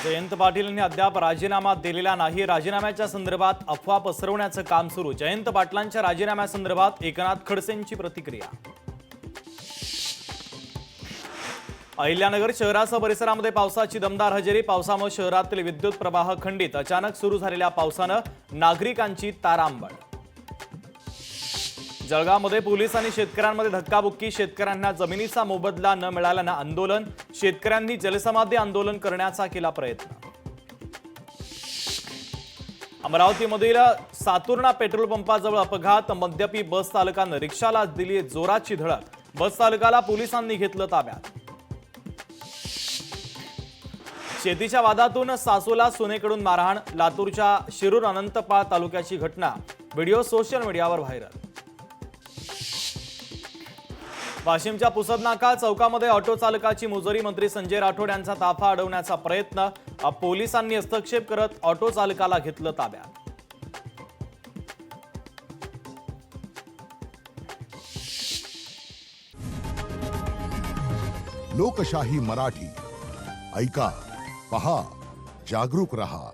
जयंत पाटील यांनी अद्याप राजीनामा दिलेला नाही। राजीनाम्याच्या संदर्भात अफवा पसरवण्याचं काम सुरू। जयंत पाटलांच्या राजीनाम्यासंदर्भात एकनाथ खडसेंची प्रतिक्रिया। अहिल्यानगर शहरासह परिसरामध्ये पावसाची दमदार हजेरी। पावसामुळे शहरातील विद्युत प्रवाह खंडित। अचानक सुरू झालेल्या पावसानं नागरिकांची तारांबळ। जळगावमध्ये पोलिसांनी शेतकऱ्यांमध्ये धक्काबुक्की। शेतकऱ्यांना जमिनीचा मोबदला न मिळाल्यानं आंदोलन। शेतकऱ्यांनी जलसमाधी आंदोलन करण्याचा केला प्रयत्न। अमरावतीमधील सातुर्णा पेट्रोल पंपाजवळ अपघात। मद्यपी बस चालकानं रिक्षाला दिली जोराची धडक। बस चालकाला पोलिसांनी घेतलं ताब्यात। शेतीच्या वादातून सासूला सुनेकडून मारहाण। लातूरच्या शिरूर अनंतपाळ तालुक्याची घटना। व्हिडिओ सोशल मीडियावर व्हायरल। वाशिमच्या पुसदनाका चौकामध्ये ऑटो चालकाची मुजोरी। मंत्री संजय राठोड यांचा ताफा अडवण्याचा प्रयत्न। पोलिसांनी हस्तक्षेप करत ऑटो चालकाला घेतलं ताब्यात। लोकशाही मराठी ऐका, पहा, जागरूक रहा।